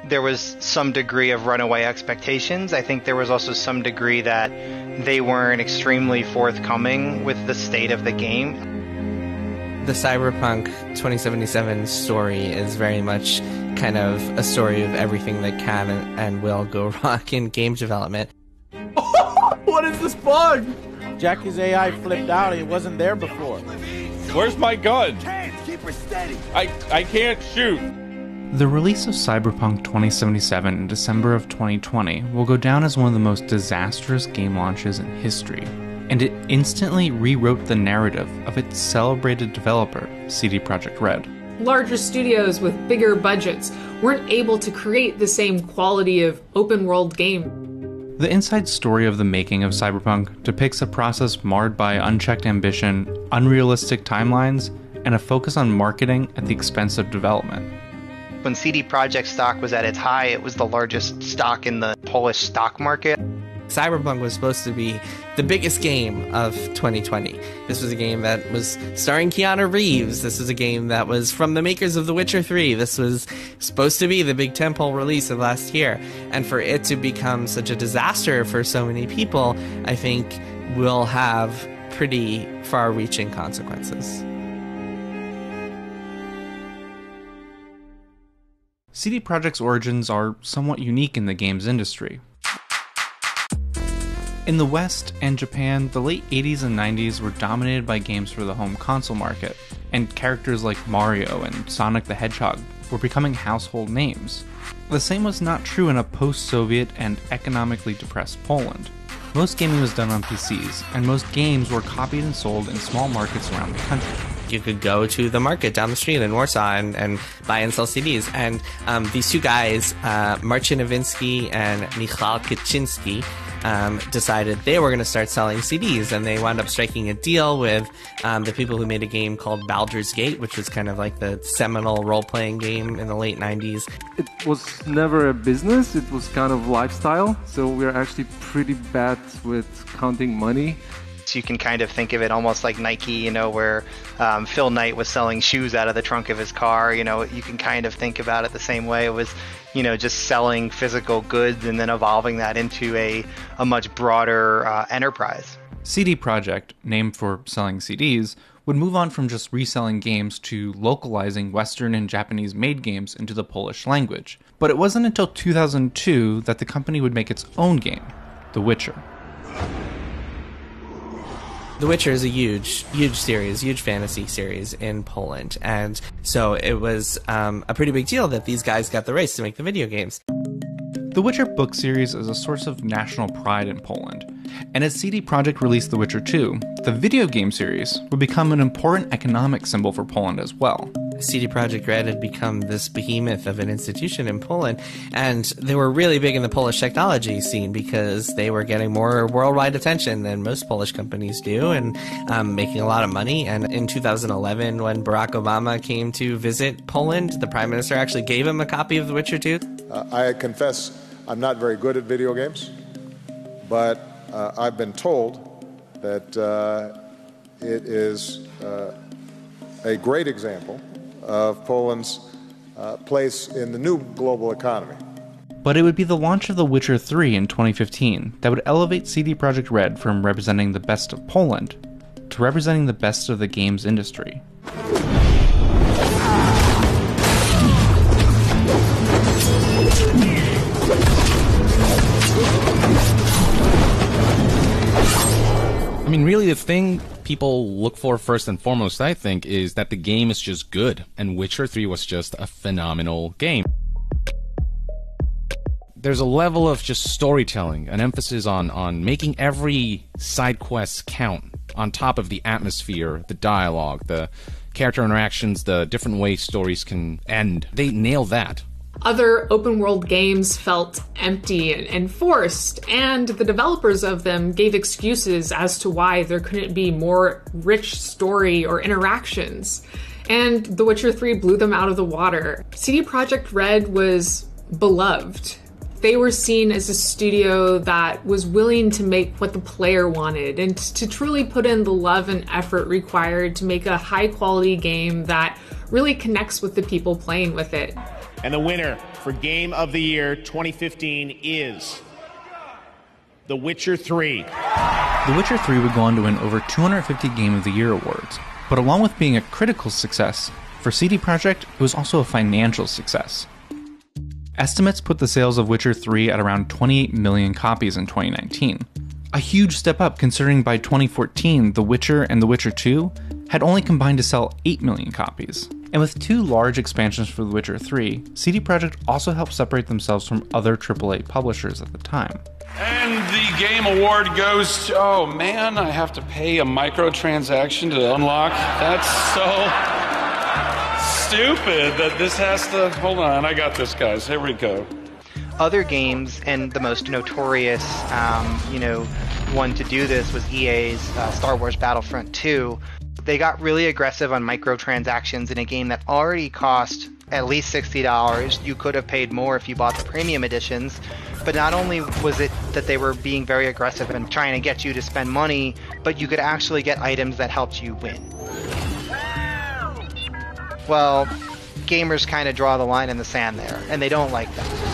there was some degree of runaway expectations. I think there was also some degree that they weren't extremely forthcoming with the state of the game. The Cyberpunk 2077's story is very much kind of a story of everything that can and will go wrong in game development. What is this bug? Jackie's AI flipped out and it wasn't there before. Where's my gun? Keep her steady. I can't shoot. The release of Cyberpunk 2077 in December of 2020 will go down as one of the most disastrous game launches in history, and it instantly rewrote the narrative of its celebrated developer, CD Projekt Red. Larger studios with bigger budgets weren't able to create the same quality of open-world game. The inside story of the making of Cyberpunk depicts a process marred by unchecked ambition, unrealistic timelines, and a focus on marketing at the expense of development. When CD Projekt stock was at its high, it was the largest stock in the Polish stock market. Cyberpunk was supposed to be the biggest game of 2020. This was a game that was starring Keanu Reeves. This was a game that was from the makers of The Witcher 3. This was supposed to be the big tentpole release of last year. And for it to become such a disaster for so many people, I think will have pretty far-reaching consequences. CD Projekt's origins are somewhat unique in the games industry. In the West and Japan, the late 80s and 90s were dominated by games for the home console market, and characters like Mario and Sonic the Hedgehog were becoming household names. The same was not true in a post-Soviet and economically depressed Poland. Most gaming was done on PCs, and most games were copied and sold in small markets around the country. You could go to the market down the street in Warsaw and buy and sell CDs. And these two guys, Marcin Nowinski and Michał Kaczynski, decided they were going to start selling CDs, and they wound up striking a deal with the people who made a game called Baldur's Gate, which was kind of like the seminal role-playing game in the late 90s. It was never a business, it was kind of lifestyle, so we're actually pretty bad with counting money. So you can kind of think of it almost like Nike, where Phil Knight was selling shoes out of the trunk of his car. You can kind of think about it the same way. It was, just selling physical goods and then evolving that into a much broader enterprise. CD Projekt, named for selling CDs, would move on from just reselling games to localizing Western and Japanese-made games into the Polish language. But it wasn't until 2002 that the company would make its own game, The Witcher. The Witcher is a huge series, huge fantasy series in Poland, and so it was a pretty big deal that these guys got the rights to make the video games. The Witcher book series is a source of national pride in Poland, and as CD Projekt released The Witcher 2, the video game series would become an important economic symbol for Poland as well. CD Projekt Red had become this behemoth of an institution in Poland, and they were really big in the Polish technology scene because they were getting more worldwide attention than most Polish companies do, and making a lot of money. And in 2011, when Barack Obama came to visit Poland, the Prime Minister actually gave him a copy of The Witcher 2. I confess I'm not very good at video games, but I've been told that it is a great example of Poland's place in the new global economy. But it would be the launch of The Witcher 3 in 2015 that would elevate CD Projekt Red from representing the best of Poland to representing the best of the games industry. I mean, really, the thing people look for first and foremost, I think, is that the game is just good, and Witcher 3 was just a phenomenal game. There's a level of just storytelling, an emphasis on making every side quest count, on top of the atmosphere, the dialogue, the character interactions, the different ways stories can end. They nail that. Other open-world games felt empty and forced, and the developers of them gave excuses as to why there couldn't be more rich story or interactions. And The Witcher 3 blew them out of the water. CD Projekt Red was beloved. They were seen as a studio that was willing to make what the player wanted and to truly put in the love and effort required to make a high-quality game that really connects with the people playing with it. And the winner for Game of the Year 2015 is The Witcher 3. The Witcher 3 would go on to win over 250 Game of the Year awards, but along with being a critical success, for CD Projekt, it was also a financial success. Estimates put the sales of Witcher 3 at around 28 million copies in 2019. A huge step up considering by 2014, The Witcher and The Witcher 2 had only combined to sell 8 million copies. And with 2 large expansions for The Witcher 3, CD Projekt also helped separate themselves from other AAA publishers at the time. And the game award goes to, oh man, I have to pay a microtransaction to unlock. That's so stupid that this has to, hold on, I got this, guys, here we go. Other games, and the most notorious, one to do this was EA's Star Wars Battlefront 2. They got really aggressive on microtransactions in a game that already cost at least $60. You could have paid more if you bought the premium editions. But not only was it that they were being very aggressive and trying to get you to spend money, but you could actually get items that helped you win. Well, gamers kind of draw the line in the sand there, and they don't like that.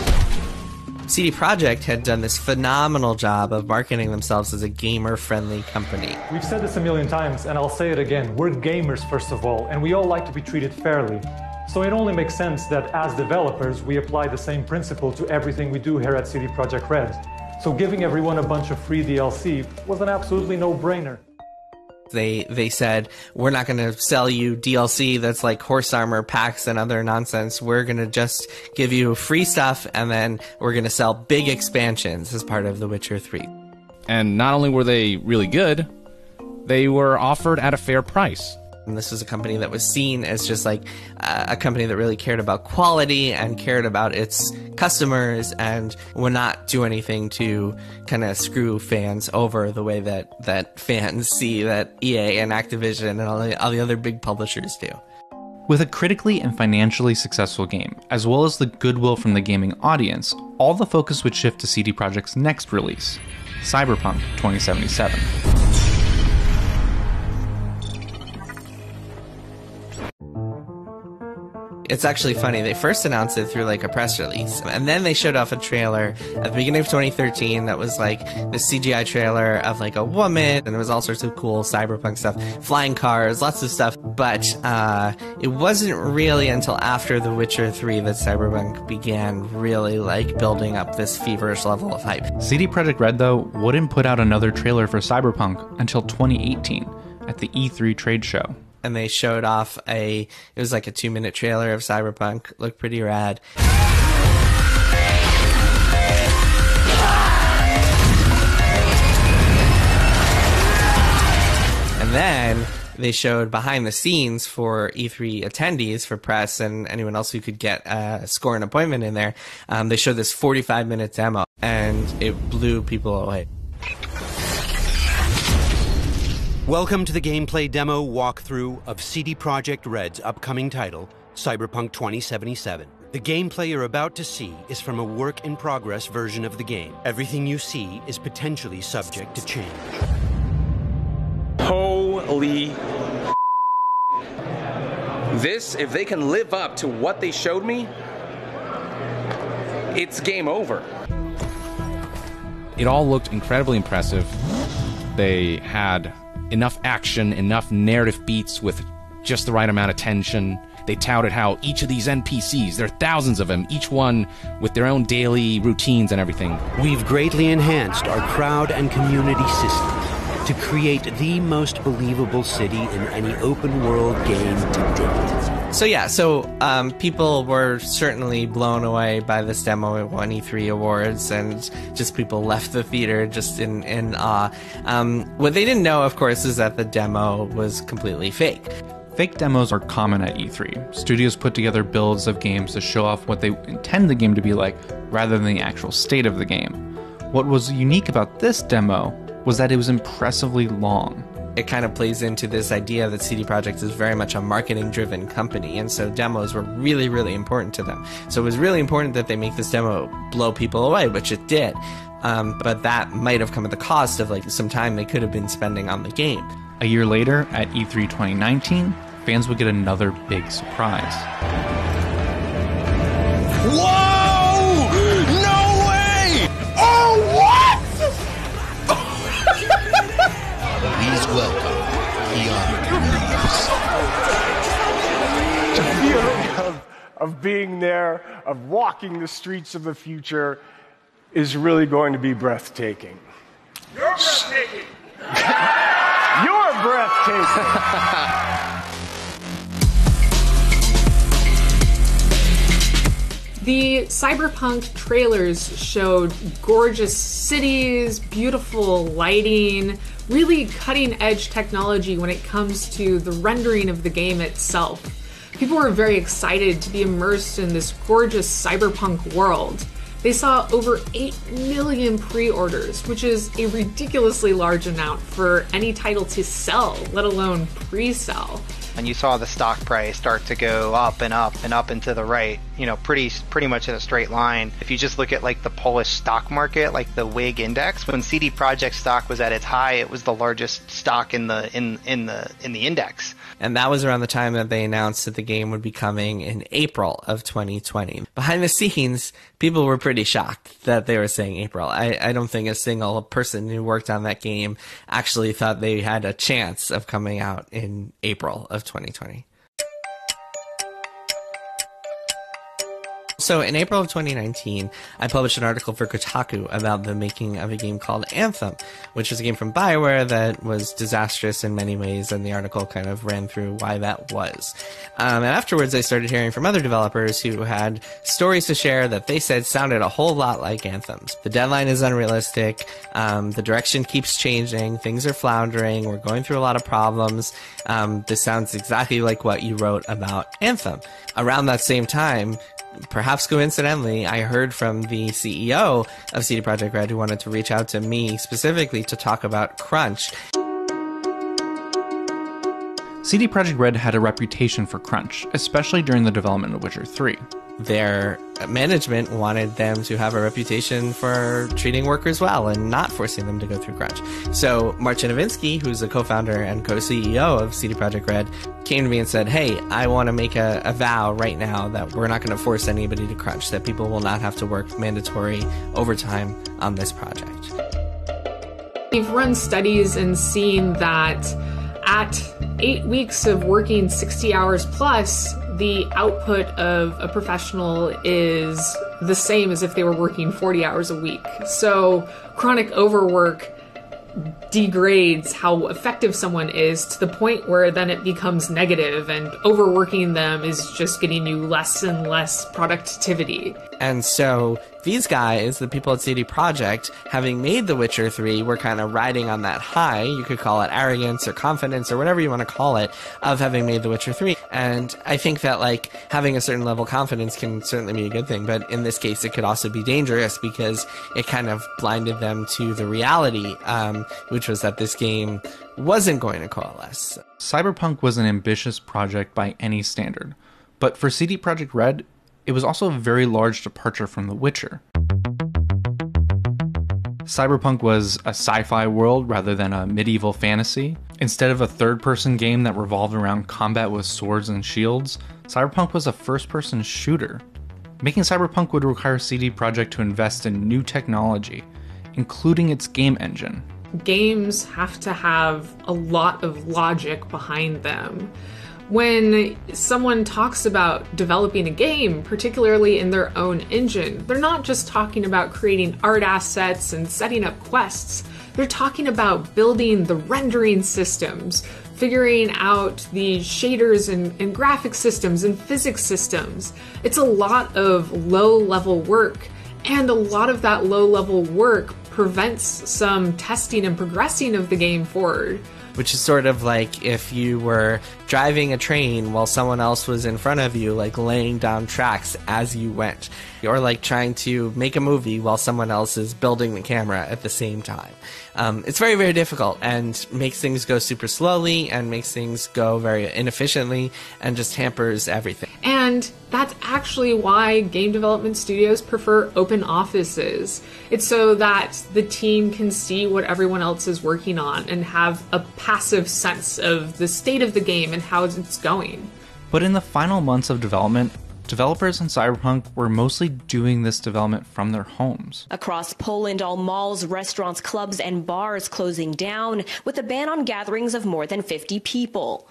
CD Projekt had done this phenomenal job of marketing themselves as a gamer-friendly company. We've said this a million times, and I'll say it again. We're gamers, first of all, and we all like to be treated fairly. So it only makes sense that as developers, we apply the same principle to everything we do here at CD Projekt Red. So giving everyone a bunch of free DLC was an absolutely no-brainer. They said, we're not going to sell you DLC that's like horse armor packs and other nonsense. We're going to just give you free stuff, and then we're going to sell big expansions as part of The Witcher 3. And not only were they really good, they were offered at a fair price. And this was a company that was seen as just like a company that really cared about quality and cared about its customers and would not do anything to kind of screw fans over the way that fans see that EA and Activision and all the other big publishers do. With a critically and financially successful game, as well as the goodwill from the gaming audience, all the focus would shift to CD Projekt's next release, Cyberpunk 2077. It's actually funny. They first announced it through like a press release, and then they showed off a trailer at the beginning of 2013 that was like the CGI trailer of like a woman, and there was all sorts of cool cyberpunk stuff, flying cars, lots of stuff. But it wasn't really until after The Witcher 3 that Cyberpunk began really like building up this feverish level of hype. CD Projekt Red, though, wouldn't put out another trailer for Cyberpunk until 2018 at the E3 trade show. And they showed off it was like a 2-minute trailer of Cyberpunk. Looked pretty rad. And then they showed behind the scenes for E3 attendees, for press and anyone else who could get score an appointment in there. They showed this 45-minute demo, and it blew people away. Welcome to the gameplay demo walkthrough of CD Projekt Red's upcoming title, Cyberpunk 2077. The gameplay you're about to see is from a work-in-progress version of the game. Everything you see is potentially subject to change. Holy this, if they can live up to what they showed me, it's game over. It all looked incredibly impressive. They had enough action, enough narrative beats with just the right amount of tension. They touted how each of these NPCs, there are thousands of them, each one with their own daily routines and everything. We've greatly enhanced our crowd and community systems to create the most believable city in any open-world game to date. So people were certainly blown away by this demo. It won E3 awards, and just people left the theater just in awe. What they didn't know, of course, is that the demo was completely fake. Fake demos are common at E3. Studios put together builds of games to show off what they intend the game to be like, rather than the actual state of the game. What was unique about this demo was that it was impressively long. It kind of plays into this idea that CD Projekt is very much a marketing-driven company, and so demos were really, really important to them. So it was really important that they make this demo blow people away, which it did. But that might have come at the cost of like some time they could have been spending on the game. A year later, at E3 2019, fans would get another big surprise. Whoa! No way! Oh, what? Please welcome The feeling of being there, of walking the streets of the future, is really going to be breathtaking. You're breathtaking! You're breathtaking! The Cyberpunk trailers showed gorgeous cities, beautiful lighting, really cutting-edge technology when it comes to the rendering of the game itself. People were very excited to be immersed in this gorgeous cyberpunk world. They saw over 8 million pre-orders, which is a ridiculously large amount for any title to sell, let alone pre-sell. And you saw the stock price start to go up and up and up and to the right, you know, pretty much in a straight line. If you just look at like the Polish stock market, like the WIG index, when CD Projekt stock was at its high, it was the largest stock in the index. And that was around the time that they announced that the game would be coming in April of 2020. Behind the scenes, people were pretty shocked that they were saying April. I don't think a single person who worked on that game actually thought they had a chance of coming out in April of 2020. So in April of 2019, I published an article for Kotaku about the making of a game called Anthem, which was a game from BioWare that was disastrous in many ways, and the article kind of ran through why that was. And afterwards, I started hearing from other developers who had stories to share that they said sounded a whole lot like Anthem's. The deadline is unrealistic, the direction keeps changing, things are floundering, we're going through a lot of problems. This sounds exactly like what you wrote about Anthem. Around that same time, perhaps coincidentally, I heard from the CEO of CD Projekt Red who wanted to reach out to me specifically to talk about crunch. CD Projekt Red had a reputation for crunch, especially during the development of Witcher 3. Their management wanted them to have a reputation for treating workers well and not forcing them to go through crunch. So Marcin Nowinski, who's the co-founder and co-CEO of CD Projekt Red, came to me and said, hey, I want to make a vow right now that we're not going to force anybody to crunch, that people will not have to work mandatory overtime on this project. We've run studies and seen that at 8 weeks of working 60 hours plus, the output of a professional is the same as if they were working 40 hours a week. So chronic overwork degrades how effective someone is to the point where then it becomes negative, and overworking them is just getting you less and less productivity. And so these guys, the people at CD Projekt, having made The Witcher 3, were kind of riding on that high, you could call it arrogance or confidence or whatever you want to call it, of having made The Witcher 3. And I think that, like, having a certain level of confidence can certainly be a good thing, but in this case it could also be dangerous because it kind of blinded them to the reality, which was that this game wasn't going to coalesce. Cyberpunk was an ambitious project by any standard, but for CD Projekt Red, it was also a very large departure from The Witcher. Cyberpunk was a sci-fi world rather than a medieval fantasy. Instead of a third-person game that revolved around combat with swords and shields, Cyberpunk was a first-person shooter. Making Cyberpunk would require CD Projekt to invest in new technology, including its game engine. Games have to have a lot of logic behind them. When someone talks about developing a game, particularly in their own engine, they're not just talking about creating art assets and setting up quests. They're talking about building the rendering systems, figuring out the shaders and graphic systems and physics systems. It's a lot of low-level work, and a lot of that low-level work prevents some testing and progressing of the game forward. Which is sort of like if you were driving a train while someone else was in front of you, like laying down tracks as you went. Or like trying to make a movie while someone else is building the camera at the same time. It's very, very difficult and makes things go super slowly and makes things go very inefficiently and just hampers everything. And that's actually why game development studios prefer open offices. It's so that the team can see what everyone else is working on and have a passive sense of the state of the game and how it's going. But in the final months of development, developers on Cyberpunk were mostly doing this development from their homes. Across Poland, all malls, restaurants, clubs, and bars closing down, with a ban on gatherings of more than 50 people.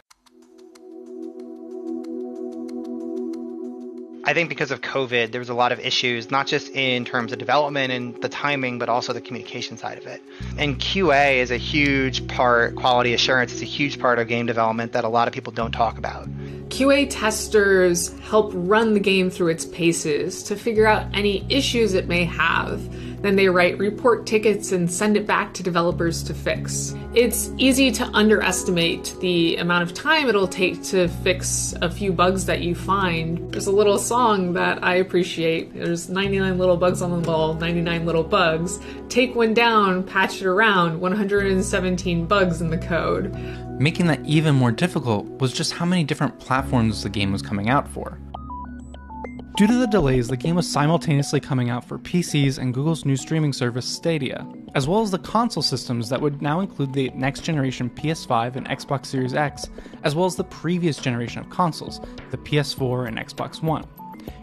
I think because of COVID, there was a lot of issues, not just in terms of development and the timing, but also the communication side of it. And QA is a huge part, quality assurance is a huge part of game development that a lot of people don't talk about. QA testers help run the game through its paces to figure out any issues it may have. Then they write report tickets and send it back to developers to fix. It's easy to underestimate the amount of time it'll take to fix a few bugs that you find. There's a little song that I appreciate. There's 99 little bugs on the wall, 99 little bugs. Take one down, patch it around, 117 bugs in the code. Making that even more difficult was just how many different platforms the game was coming out for. Due to the delays, the game was simultaneously coming out for PCs and Google's new streaming service Stadia, as well as the console systems that would now include the next generation PS5 and Xbox Series X, as well as the previous generation of consoles, the PS4 and Xbox One.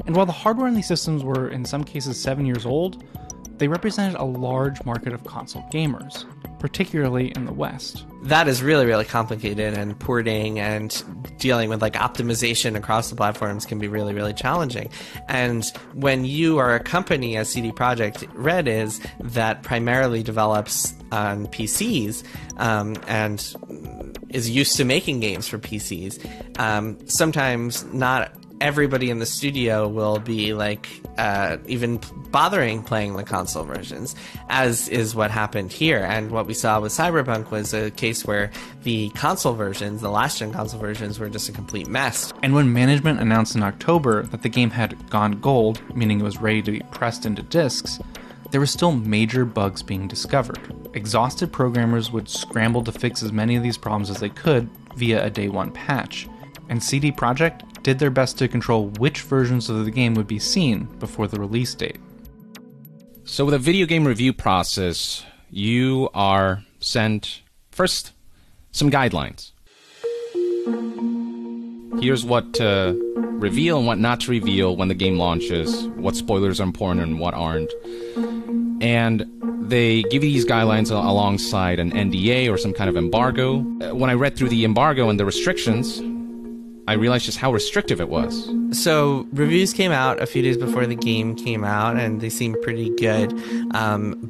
And while the hardware in these systems were in some cases 7 years old, they represented a large market of console gamers, particularly in the West. That is really, really complicated, and porting and dealing with like optimization across the platforms can be really, really challenging. And when you are a company, as CD Projekt Red is, that primarily develops on PCs and is used to making games for PCs, sometimes not everybody in the studio will be like even bothering playing the console versions, as is what happened here. And what we saw with Cyberpunk was a case where the console versions, the last-gen console versions, were just a complete mess. And when management announced in October that the game had gone gold, meaning it was ready to be pressed into discs, there were still major bugs being discovered. Exhausted programmers would scramble to fix as many of these problems as they could via a day one patch. And CD Projekt did their best to control which versions of the game would be seen before the release date. So with a video game review process, you are sent, first, some guidelines. Here's what to reveal and what not to reveal when the game launches, what spoilers are important and what aren't. And they give you these guidelines alongside an NDA or some kind of embargo. When I read through the embargo and the restrictions, I realized just how restrictive it was. So reviews came out a few days before the game came out, and they seemed pretty good.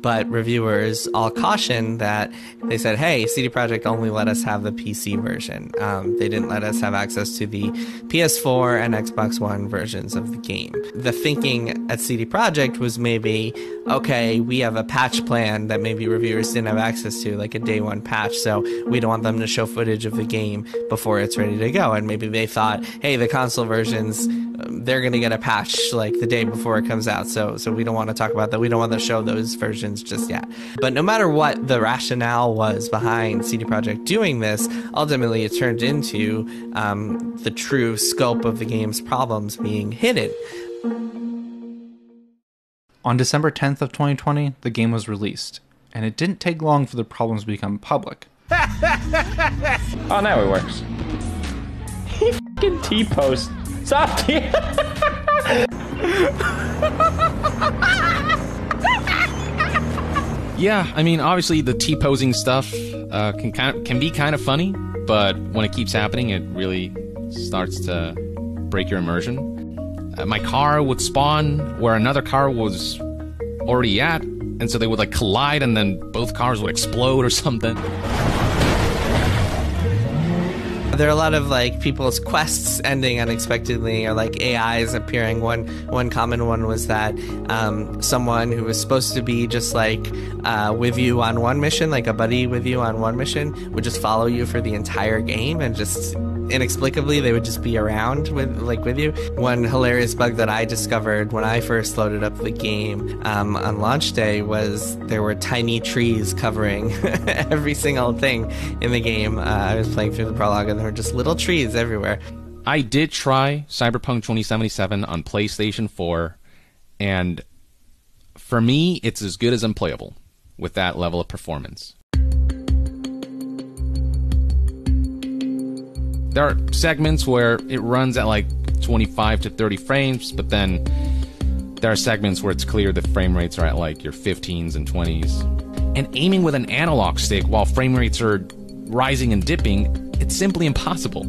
But reviewers all cautioned that they said, hey, CD Projekt only let us have the PC version. They didn't let us have access to the PS4 and Xbox One versions of the game. The thinking at CD Projekt was maybe, okay, we have a patch plan that maybe reviewers didn't have access to, like a day one patch, so we don't want them to show footage of the game before it's ready to go. And maybe they thought, hey, the console versions, they're going to get a patch like the day before it comes out, so we don't want to talk about that. We don't want to show those versions just yet. But no matter what the rationale was behind CD Projekt doing this, ultimately it turned into the true scope of the game's problems being hidden. On December 10th of 2020, the game was released, and it didn't take long for the problems to become public. Oh, now it works. Fucking T-post. Stop T. Yeah, I mean, obviously the T-posing stuff can be kind of funny, but when it keeps happening, it really starts to break your immersion. My car would spawn where another car was already at, and so they would like collide, and then both cars would explode or something. There are a lot of like people's quests ending unexpectedly, or like AIs appearing. One common one was that someone who was supposed to be just like with you on one mission, like a buddy with you on one mission, would just follow you for the entire game, and just inexplicably they would just be around with you. One hilarious bug that I discovered when I first loaded up the game on launch day was there were tiny trees covering every single thing in the game. I was playing through the prologue, and there were just little trees everywhere. I did try Cyberpunk 2077 on PlayStation 4, and for me, it's as good as unplayable with that level of performance. There are segments where it runs at like 25 to 30 frames, but then there are segments where it's clear the frame rates are at like your 15s and 20s. And aiming with an analog stick while frame rates are rising and dipping, it's simply impossible.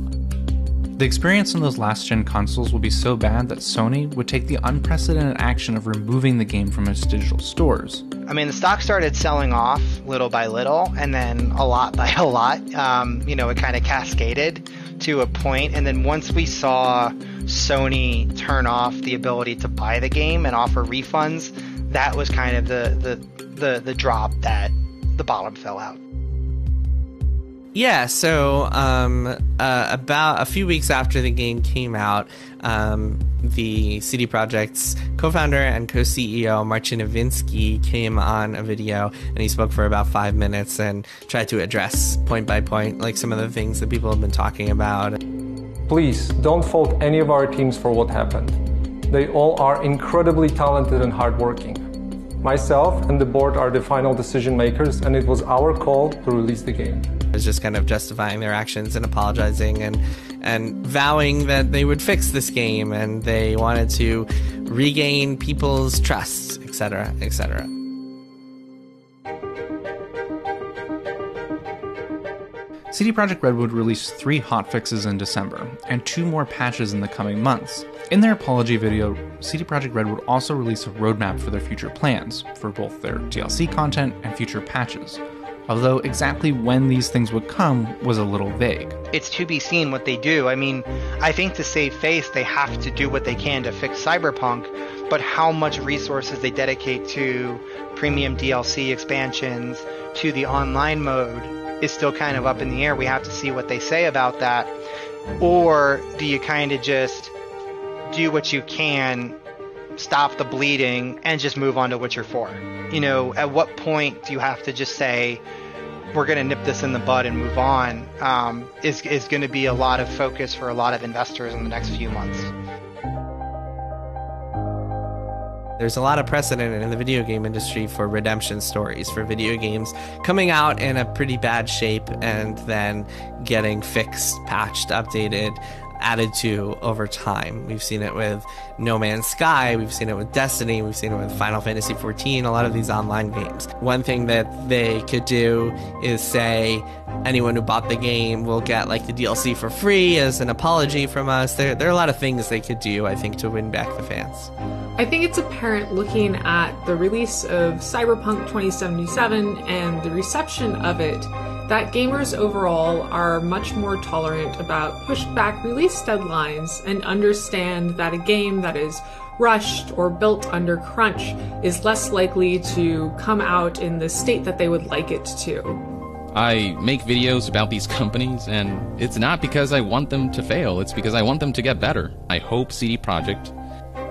The experience on those last-gen consoles will be so bad that Sony would take the unprecedented action of removing the game from its digital stores. I mean, the stock started selling off little by little, and then a lot by a lot. It kind of cascaded to a point, and then once we saw Sony turn off the ability to buy the game and offer refunds, that was kind of the drop that the bottom fell out. Yeah, so about a few weeks after the game came out, the CD Projekt's co-founder and co-CEO Marcin Nowinski came on a video, and he spoke for about 5 minutes and tried to address point by point like some of the things that people have been talking about. Please don't fault any of our teams for what happened. They all are incredibly talented and hardworking. Myself and the board are the final decision makers, and it was our call to release the game. It was just kind of justifying their actions and apologizing and vowing that they would fix this game and they wanted to regain people's trust, etc., etc. CD Projekt Red would release 3 hotfixes in December, and 2 more patches in the coming months. In their apology video, CD Projekt Red would also release a roadmap for their future plans, for both their DLC content and future patches. Although exactly when these things would come was a little vague. It's to be seen what they do. I mean, I think to save face, they have to do what they can to fix Cyberpunk, but how much resources they dedicate to premium DLC expansions, to the online mode, is still kind of up in the air. We have to see what they say about that. Or do you kind of just do what you can, stop the bleeding, and just move on to Witcher 4? At what point do you have to just say, we're going to nip this in the bud and move on, is going to be a lot of focus for a lot of investors in the next few months. There's a lot of precedent in the video game industry for redemption stories, for video games coming out in a pretty bad shape and then getting fixed, patched, updated, added to over time. We've seen it with No Man's Sky, we've seen it with Destiny, we've seen it with Final Fantasy XIV, a lot of these online games. One thing that they could do is say anyone who bought the game will get like the DLC for free as an apology from us. There are a lot of things they could do, I think, to win back the fans. I think it's apparent looking at the release of Cyberpunk 2077 and the reception of it that gamers overall are much more tolerant about pushed back release deadlines and understand that a game that is rushed or built under crunch is less likely to come out in the state that they would like it to. I make videos about these companies, and it's not because I want them to fail, it's because I want them to get better. I hope CD Projekt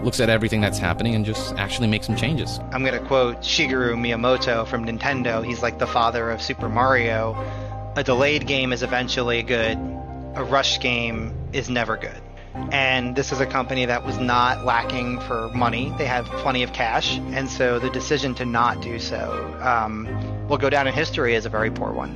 looks at everything that's happening and just actually makes some changes. I'm going to quote Shigeru Miyamoto from Nintendo. He's like the father of Super Mario. A delayed game is eventually good. A rushed game is never good. And this is a company that was not lacking for money. They have plenty of cash. And so the decision to not do so will go down in history as a very poor one.